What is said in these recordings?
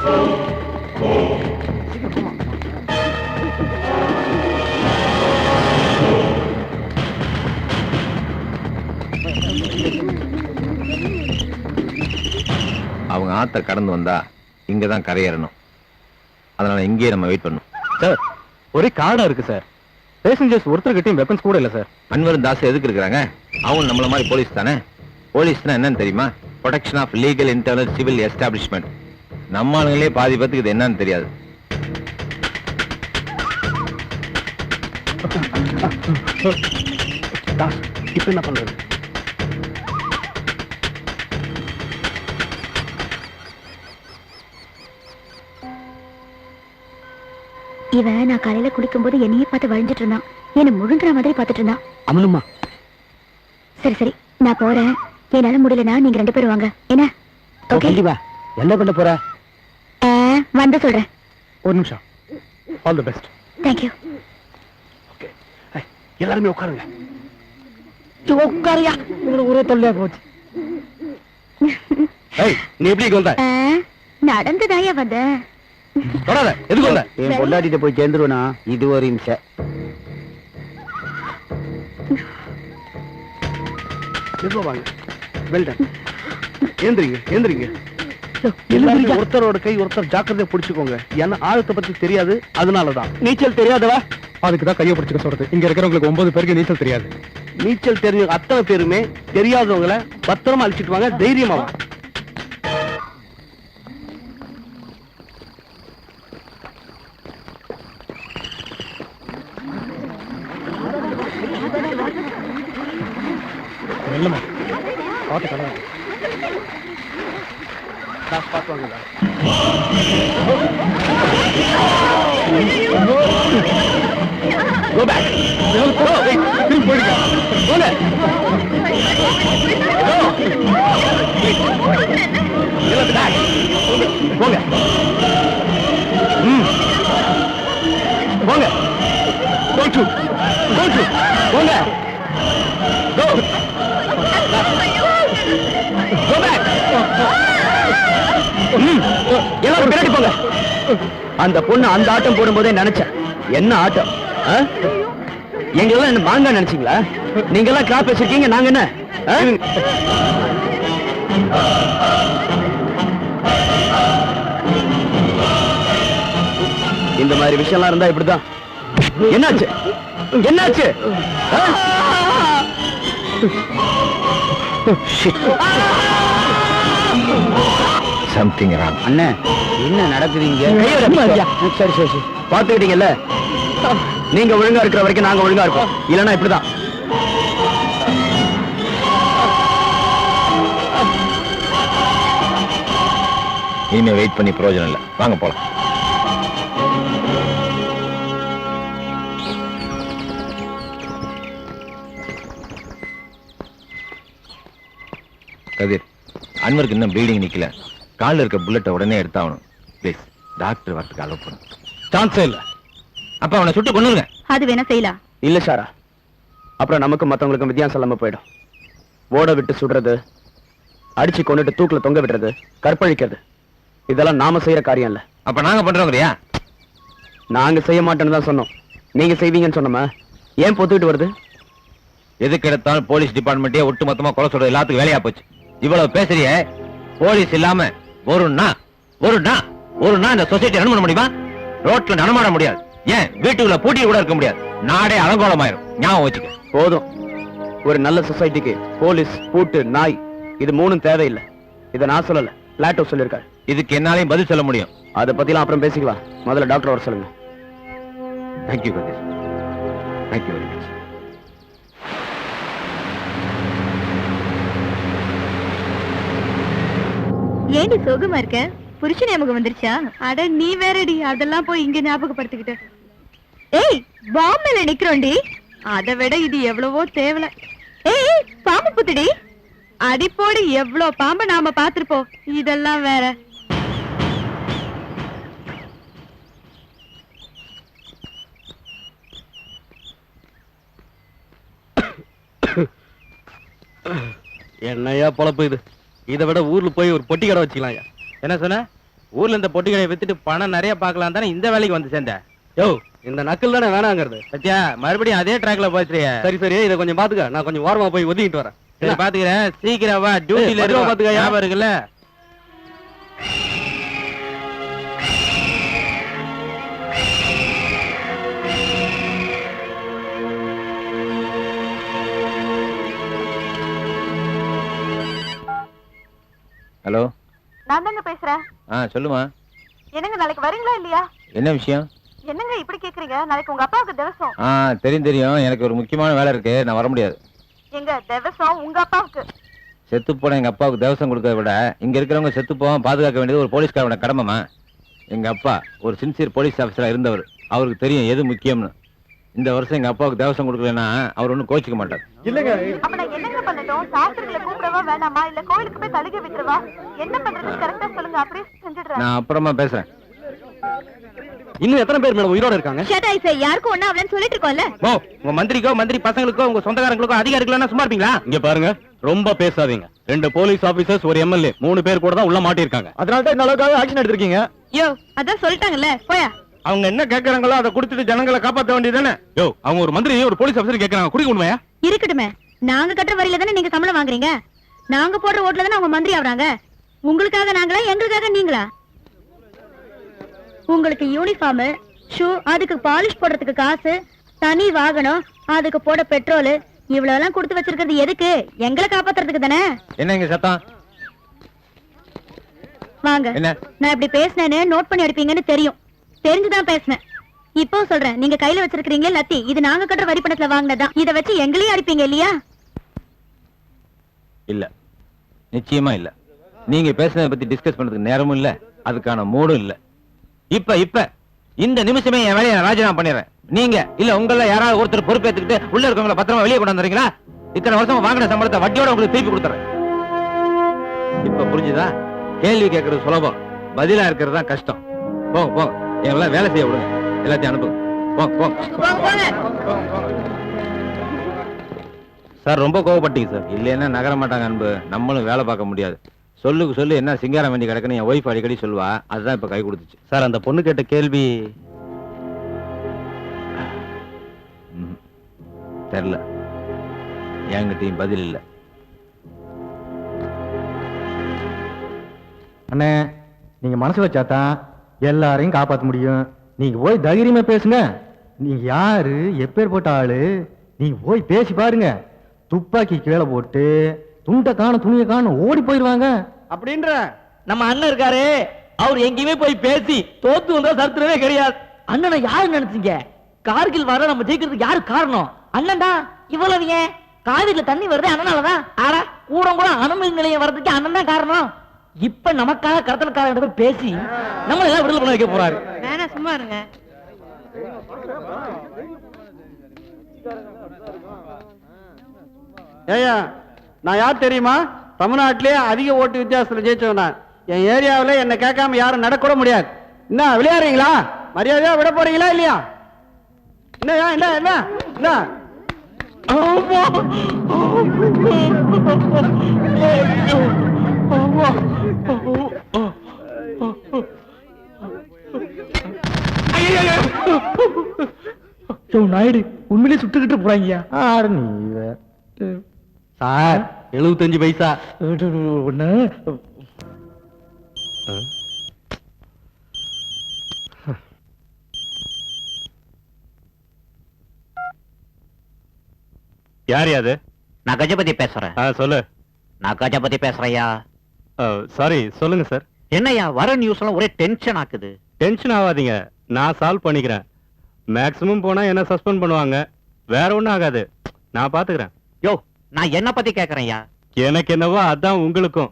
அவங்க ஆத்த கடந்து வந்தா இங்கதான் கரையேறணும். அதனால இங்கேயே நம்ம வெயிட் பண்ணணும். சார் ஒரே கார்டா இருக்கு சார். பேசஞ்சர்ஸ் ஒருத்தர்கிட்டயும் வெப்பன்ஸ் கூட இல்ல சார். அன்வர் தாஸ் எதுக்கு இருக்கிறாங்க? அவங்க நம்மள மாதிரி போலீஸ் தானே. போலீஸ்னா என்னன்னு தெரியுமா? Protection of legal internal civil establishment. நம்ம ஆளுங்களே பாதி பேத்துக்கு இது என்னன்னு தெரியாது. இப்ப என்ன பண்றது? இவன் நான் காலையில குளிக்கும் போது என்னையே பார்த்து வழிஞ்சிட்டு இருந்தான். என்ன முழுங்குற மாதிரி பார்த்துட்டு இருந்தான். அமலுமா? சரி சரி நான் போறேன். என்னால முடியலனா நீங்க 2 பேரும் வாங்க. என்ன? ஓகே. என்ன பண்ண போற? வந்து சொல்றேன். ஒரு நிமிஷம். All the best. Thank you. Okay. எல்லாரும் உட்காருங்க. உட்காரியா? உங்களுக்கு ஒரே தொல்லையா போச்சு. ஏய் நீ எப்படி வந்த? நடந்துதாயா வந்த. வராத. எதுக்கு வந்த? என் பொண்டாட்டிட்ட போய் சேர்ந்துருவனா? இது ஒரு நிமிஷம். எதுவும் வாங்க. Well done. ஏந்திரிங்க ஏந்திரிங்க. ஒருத்தரோட கை ஒருத்தர் ஜாக்கிரதையா பிடிச்சுக்கோங்க. ஏன்னா ஆழத்தை பத்தி தெரியாது. அதனாலதான். நீச்சல் தெரியாதவா? அதுக்குதான் கையை பிடிச்சுக்க சொல்றது. இங்க இருக்கிறவங்களுக்கு 9 பேருக்கு நீச்சல் தெரியாது. நீச்சல் தெரிஞ்ச அத்தனை பேருமே தெரியாதவங்களை பத்திரமா அழிச்சிட்டு வாங்க. தைரியமா வா. வெள்ளமா பாத்து கடை பார்த்து வாங்க. Go back. Go. திரும்பி போயிடுங்க. போங்க. Go. Back. போங்க. போங்க. Go to. Go to. போங்க. Go. Go back. எல்லாரும் பின்னாடி போங்க. அந்த பொண்ணு அந்த ஆட்டம் போடும்போதே நினைச்சேன். என்ன ஆட்டம்? எங்களெல்லாம் என்ன மாங்கா நினைச்சீங்களா? நீங்க எல்லாம் கிராப் வச்சிருக்கீங்க. நாங்க என்ன? இந்த மாதிரி விஷயம்லாம் இருந்தா இப்படிதான். என்னாச்சு? என்னாச்சு? Something wrong. அண்ணே என்ன நடக்குதுங்க? சரி சரி சரி பாத்துக்கிட்டீங்கல்ல. நீங்க ஒழுங்கா இருக்கிற வரைக்கும் நாங்க ஒழுங்கா இருப்போம். இல்லன்னா இப்படிதான். இனிமே வெயிட் பண்ணி பிரயோஜனம் இல்லை. வாங்க போலாம். கதிர், அன்வருக்கு இன்னும் ப்ளீடிங் நிக்கல. காலில் இருக்க புல்லட்டை உடனே எடுத்தாகணும். ப்ளீஸ் டாக்டர் வரத்துக்கு அலோவ் பண்ணுங்க. சான்ஸே இல்லை. அப்ப அவனை சுட்டு கொன்னுருங்க. அது வேணா செய்யலாம். இல்ல சாரா, அப்புறம் நமக்கும் மத்தவங்களுக்கும் வித்தியாசம் இல்லாம போயிடும். ஓட விட்டு சுடுறது, அடிச்சு கொண்டுட்டு தூக்குல தொங்க விடுறது, கற்பழிக்கிறது, இதெல்லாம் நாம செய்யற காரியம் இல்ல. அப்ப நாங்க பண்றோங்கறியா? நாங்க செய்ய மாட்டோம்னு தான் சொன்னோம். நீங்க செய்வீங்கன்னு சொன்னோமா? ஏன் பொத்துக்கிட்டு வருது? எதுக்கு எடுத்தாலும் போலீஸ் டிபார்ட்மெண்ட்டே ஒட்டு மொத்தமா கொலை சொல்றது எல்லாத்துக்கும் வேலையா போச்சு. இவ்வளவு பேசுறிய, போலீஸ் இல்லாம ஒரு நாள் இந்த சொசைட்டி ரன் பண்ண முடியுமா? ரோட்ல நடமாட முடியாது. ஏன் வீட்டுக்குள்ள பூட்டி கூட இருக்க முடியாது. நாடே அலங்கோலமாயிரும். ஞாபகம் வச்சுக்க. போதும். ஒரு நல்ல சொசைட்டிக்கு போலீஸ், பூட்டு, நாய் இது 3 தேவையில்லை. இதை நான் சொல்லல, பிளாட்டோ சொல்லியிருக்காரு. இதுக்கு என்னாலையும் பதில் சொல்ல முடியும். அதை பத்திலாம் அப்புறம் பேசிக்கலாம். முதல்ல டாக்டர் வர சொல்லுங்க. Thank you Kathir. Thank you very much. ஏண்டி சோகமா இருக்க? புருஷன் ஞாபகம் வந்துருச்சா? அட நீ வேறடி, அதெல்லாம் போய் இங்க ஞாபகப்படுத்திக்கிட்டு. ஏய், பாம்புல நிக்கிறோண்டி. அதை விட இது எவ்வளவோ தேவல. ஏய், பாம்பு புத்துடி. அடிப்போடு எவ்வளவு பாம்பை நாம பாத்திருப்போம். இதெல்லாம் வேற. என்னையா பொழப்பு இது? இதை விட ஊர்ல போய் ஒரு பொட்டி கடை வச்சுக்கலாம். என்ன சொன்ன? ஊர்ல இந்த பொட்டி கடையை வித்துட்டு பணம் நிறைய பாக்கலாம் தானே இந்த வேலைக்கு வந்து சேர்ந்த. யோ இந்த நக்கல் தானே வேணாங்கிறது. சத்யா மறுபடியும் அதே ட்ராக்ல போச்சுறிய. சரி சரி இதை கொஞ்சம் பாத்துக்க, நான் கொஞ்சம் ஓரமா போய் ஒதுங்கிட்டு வரேன். சரி பாத்துக்கிறேன், சீக்கிரம் வா, டியூட்டில இருக்க பாத்துக்க. ஞாபகம் இருக்குல்ல? ஹலோ, நான் தாங்க பேசுறேன். சொல்லுமா. என்னங்க நாளைக்கு வரீங்களா இல்லையா? என்ன விஷயம்? என்னங்க இப்படி கேக்குறீங்க? நாளைக்கு உங்க அப்பாவுக்கு திவசம். தெரியும். எனக்கு ஒரு முக்கியமான வேலை இருக்கு, நான் வர முடியாது. எங்க திவசம் உங்க அப்பாவுக்கு? செத்து போன எங்க அப்பாவுக்கு தேவசம் கொடுக்கறத விட இங்க இருக்கிறவங்க செத்து போவான் பாதுகாக்க வேண்டியது ஒரு போலீஸ்காரோட கடமைமா. எங்க அப்பா ஒரு சின்சியர் போலீஸ் ஆபீசரா இருந்தவர், அவருக்கு தெரியும் எது முக்கியம்னு. இந்த வருஷம் எங்க அப்பாவுக்கு தேவசம் கொடுக்கலன்னா அவர் ஒன்னும் கோச்சிக்க மாட்டார். இல்லங்க அப்ப நான் என்னங்க பண்ணட்டும்? சாஸ்திரங்களை கூப்பிடவா வேணாமா, இல்ல கோயிலுக்கு போய் தலிகை விட்டுருவா? என்ன பண்றது கரெக்டா சொல்லுங்க, அப்படியே செஞ்சிடுறேன். நான் அப்புறமா பேசுறேன். இன்னும் எத்தனை பேர் மேடம் உயிரோட இருக்காங்க? யாருக்கும் ஒண்ணு அவளன்னு சொல்லிட்டு இருக்கோம்ல. உங்க மந்திரிக்கோ மந்திரி பசங்களுக்கோ உங்க சொந்தக்காரங்களுக்கோ அதிகாரம் இல்லைன்னா சும்மா இருப்பீங்களா? இங்க பாருங்க, ரொம்ப பேசாதீங்க. 2 போலீஸ் ஆபீசர்ஸ், ஒரு எம்எல்ஏ, 3 பேர் கூட தான் உள்ள மாட்டிருக்காங்க. அதனால தான் இந்த அளவுக்கு ஆக்ஷன் எடுத்திருக்கீங்க. யோ அதான் சொல்லிட்டாங்கல்ல, போயா. அவங்க என்ன கேக்குறாங்களோ அதை கொடுத்துட்டு ஜனங்களை காப்பாற்ற வேண்டியதானே. யோ அவங்க ஒரு மந்திரி ஒரு போலீஸ் ஆபீசர் கேக்குறாங்க, குடிக்க உண்மையா? இருக்கட்டுமே, நாங்க கட்டுற வரியில தானே நீங்க சம்பளம் வாங்குறீங்க. நாங்க போடுற ஓட்டுல தானே அவங்க மந்திரி ஆவறாங்க. உங்களுக்காக நாங்களா, எங்களுக்காக நீங்களா? உங்களுக்கு யூனிஃபார்ம், ஷூ, அதுக்கு பாலிஷ் போடுறதுக்கு காசு, தனி வாகனம், அதுக்கு போட பெட்ரோல், இவ்வளவு எல்லாம் கொடுத்து வச்சிருக்கிறது எதுக்கு? எங்களை காப்பாத்துறதுக்கு தானே. என்ன இங்க சத்தம்? வாங்க, என்ன? நான் இப்படி பேசினேன்னு நோட் பண்ணி அடிப்பீங்கன்னு தெரியும், தெரிஞ்சுதான் பேசினேன். இப்போ சொல்றேன், நீங்க கையில வச்சிருக்கீங்களே லத்தி, இது நாங்க கட்டுற வரி பணத்துல வாங்கினதான். இத வச்சு எங்களையும் அடிப்பீங்க இல்லையா? இல்ல, நிச்சயமா இல்ல. நீங்க பேசுனதை பத்தி டிஸ்கஸ் பண்றதுக்கு நேரமும் இல்ல, அதுக்கான மூடும் இல்ல. இப்ப இந்த நிமிஷமே என் வேலையை நான் ராஜினாமா பண்ணிடுறேன். நீங்க இல்ல உங்கள யாராவது ஒருத்தர் பொறுப்பேத்துக்கிட்டு உள்ள இருக்கவங்கள பத்திரமா வெளியே கொண்டு வந்துறீங்களா? இத்தனை வருஷம் வாங்கின சம்பளத்தை வட்டியோட உங்களுக்கு திருப்பி கொடுத்துறேன். இப்ப புரிஞ்சுதா? கேள்வி கேட்கறது சுலபம், பதிலா இருக்கிறது தான் கஷ்டம். போங்க போங்க, எல்லாம் வேலை செய்ய விடுங்க, எல்லாத்தையும் அனுப்புங்க. போங்க. சார் ரொம்ப கோவப்பட்டீங்க சார். இல்லைன்னா நகர மாட்டாங்க அன்பு, நம்மளும் வேலை பார்க்க முடியாது. சொல்லுக்கு சொல்லு என்ன சிங்காரம் வேண்டி கிடக்குன்னு என் ஒய்ஃப் அடிக்கடி சொல்லுவா, அதுதான் இப்ப கை கொடுத்துச்சு. சார் அந்த பொண்ணு கேட்ட கேள்வி தெரியல, என்கிட்டயும் பதில் இல்ல. அண்ணே, நீங்க மனசு வச்சாதான் எல்லாரையும் காப்பாற்ற முடியும். நீங்க போய் தைரியமா பேசுங்க. நீங்க யாரு, எப்பேற்பட்ட ஆளு, நீங்க போய் பேசி பாருங்க. துப்பாக்கி கீழே போட்டு துண்டை காணும் துணியை காணும் ஓடி போயிருவாங்க. அப்படின்ற நம்ம அண்ணன் இருக்காரு, அவர் எங்கேயுமே போய் பேசி தோத்து வந்தா சரித்திரமே கிடையாது. அண்ணனை யாரு நினைச்சீங்க? கார்கில் வர நம்ம ஜெயிக்கிறதுக்கு யாரு காரணம்? அண்ணன் தான். இவ்வளவு ஏன்? காவிரியில தண்ணி வருது அண்ணனாலதான். ஆனா கூட கூட அணுமின் நிலையம் வர்றதுக்கு அண்ணன் தான் காரணம். இப்ப நமக்காக கடத்தல்காரங்க பேசி நம்ம எல்லாம் விடுதலை பண்ண வைக்க போறாரு. வேணா சும்மா இருங்க. ஏயா நான் யார் தெரியுமா? தமிழ்நாட்டிலே அதிக ஓட்டு வித்தியாசத்துல ஜெயிச்சவன். என் ஏரியாவில் என்ன கேட்காம யாரும் நடக்கூட முடியாது. என்ன விளையாடுறீங்களா? மரியாதையா விட போறீங்களா இல்லையா? என்னயா என்ன என்ன என்ன? நாயுடு உண்மையிலே சுட்டுக்கிட்டு போறாங்க. சார் 75 பைசா. ஒண்ணு யார் யாது? நான் கஜபதி பேசுறேன். சொல்லு. நான் கஜபதி பேசுறையா. சாரி, சொல்லுங்க சார். என்னையா வர நியூஸ் எல்லாம் ஒரே டென்ஷன் ஆக்குது. டென்ஷன் ஆகாதீங்க, நான் சால்வ் பண்ணிக்கிறேன். மேக்ஸிமம் போனா என்ன சஸ்பெண்ட் பண்ணுவாங்க, வேற ஒண்ணும் ஆகாது, நான் பாத்துக்கிறேன். யோ நான் என்ன பத்தி கேக்குறேன்யா? எனக்கு என்னவோ அதான் உங்களுக்கும்.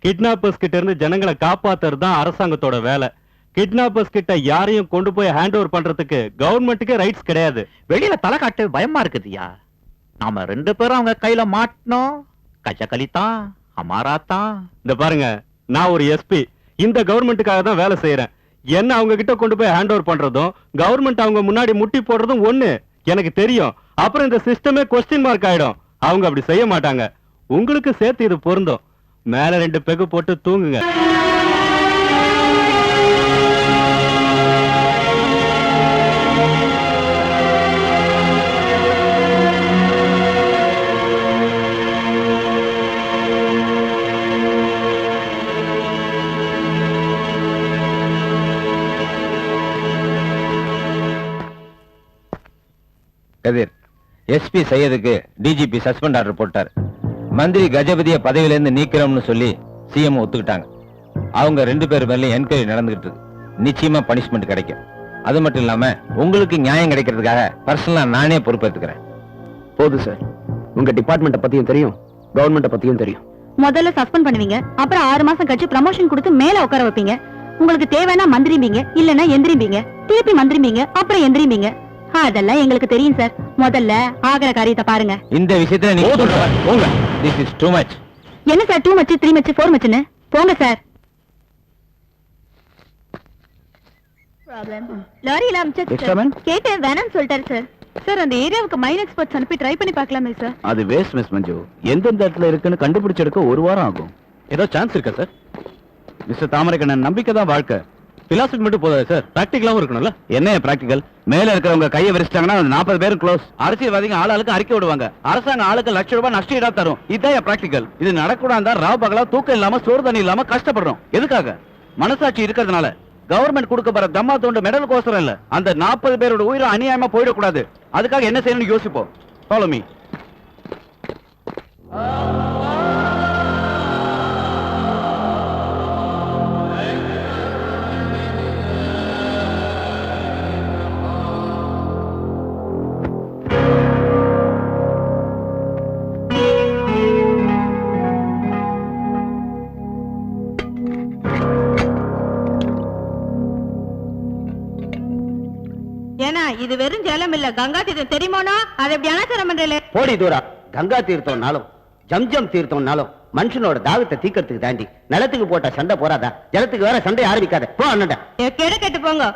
கிட்னாப்பர்ஸ் கிட்ட இருந்து ஜனங்களை காப்பாத்துறது தான் அரசாங்கத்தோட வேலை. கிட்னாப்பர்ஸ் கிட்ட யாரையும் கொண்டு போய் ஹேண்ட் ஓவர் பண்றதுக்கு கவர்மெண்ட்டுக்கு ரைட்ஸ் கிடையாது. வெளியில தலை காட்டு பயமா இருக்குதுயா. நாம 2 பேரும் அவங்க கையில மாட்டணும். கஜகலிதான் அமாராத்தான். இந்த பாருங்க, நான் ஒரு எஸ்பி, இந்த கவர்மெண்ட்டுக்காக தான் வேலை செய்யறேன். என்ன அவங்க கிட்ட கொண்டு போய் ஹேண்ட் ஓவர் பண்றதும் கவர்மெண்ட் அவங்க முன்னாடி முட்டி போடுறதும் ஒண்ணு எனக்கு தெரியும். அப்புறம் இந்த சிஸ்டமே கொஸ்டின் மார்க் ஆயிடும். அவங்க அப்படி செய்ய மாட்டாங்க. உங்களுக்கு சேர்த்து இது பொருந்தும். மேல 2 பெகு போட்டு தூங்குங்க. கதிர், எஸ்பி சையதுக்கு டிஜிபி சஸ்பெண்ட் ஆர்டர் போட்டார். மந்திரி கஜபதிய பதவியில இருந்து நீக்கிறோம்னு சொல்லி சிஎம் ஒத்துக்கிட்டாங்க. அவங்க 2 பேர் மேல என்கொயரி நடந்துகிட்டு இருக்கு. நிச்சயமா பனிஷ்மெண்ட் கிடைக்கும். அது மட்டும் இல்லாம உங்களுக்கு நியாயம் கிடைக்கிறதுக்காக பர்சனலா நானே பொறுப்பேற்றுக்கிறேன். போதும் சார், உங்க டிபார்ட்மெண்ட்டை பத்தியும் தெரியும், கவர்மெண்ட்டை பத்தியும் தெரியும். முதல்ல சஸ்பெண்ட் பண்ணுவீங்க, அப்புறம் 6 மாசம் கழிச்சு ப்ரமோஷன் கொடுத்து மேல உட்கார வைப்பீங்க. உங்களுக்கு தேவைன்னா மந்திரிம்பீங்க, இல்லன்னா எந்திரிம்பீங்க, திருப்பி மந்திரிம்பீங்க, அப்புறம் எந்திரிம்பீங்க. அதெல்லாம் எங்களுக்கு தெரியும் சார். முதல்ல ஆகிற காரியத்தை பாருங்க. இந்த விஷயத்துல நீங்க போங்க. This is too much. என்ன சார் 2 மச் 3 மச் 4 மச்னு? போங்க சார். லாரியில அம்சம் கேட்டேன் வேணாம்னு சொல்லிட்டாரு சார். சார் அந்த ஏரியாவுக்கு மைன் எக்ஸ்பர்ட்ஸ் அனுப்பி ட்ரை பண்ணி பார்க்கலாமே சார். அது வேஸ்ட் மிஸ் மஞ்சு. எந்தெந்த இடத்துல இருக்குன்னு கண்டுபிடிச்செடுக்க 1 வாரம் ஆகும். ஏதோ சான்ஸ் இருக்கா சார்? மிஸ்டர் தாமரைக்கண்ணன், நம்பிக்கை தான் வாழ்க்கை. பிலாசபி மட்டும் போதாது சார், பிராக்டிகலாவும் இருக்கணும்ல. என்ன பிராக்டிகல்? மேல இருக்கிறவங்க கையை விரிச்சிட்டாங்கன்னா 40 பேரும் க்ளோஸ். அரசியல்வாதிங்க ஆளுக்கு அறிக்கை விடுவாங்க. அரசாங்கம் ஆளுக்கு ₹1,00,000 நஷ்ட ஈடா தரும். இதான் பிராக்டிகல். இது நடக்கூடாது. ராவ் பகலா தூக்கம் இல்லாம சோறு தண்ணி இல்லாம கஷ்டப்படுறோம். எதுக்காக? மனசாட்சி இருக்கிறதுனால. கவர்மெண்ட் கொடுக்க போற தம்மா தோண்டு மெடல் கோசரம் இல்ல. அந்த 40 பேரோட உயிரை அநியாயமா போயிடக்கூடாது. அதுக்காக என்ன செய்யணும்னு யோசிப்போம். Follow me. ஏன்னா இது வெறும் ஜலம் இல்ல, கங்கா தீர்த்தம் தெரியுமோனா? அதை எப்படி அனாச்சாரம் பண்றீங்களே? போடி தூரா. கங்கா தீர்த்தம்னாலும் ஜம்ஜம் தீர்த்தம்னாலும் மனுஷனோட தாகத்தை தீக்கிறதுக்கு தாண்டி நிலத்துக்கு போட்ட சண்டை போறாதா? ஜலத்துக்கு வேற சண்டை ஆரம்பிக்காத. போ அண்ணன். கெடு கெட்டு போங்க.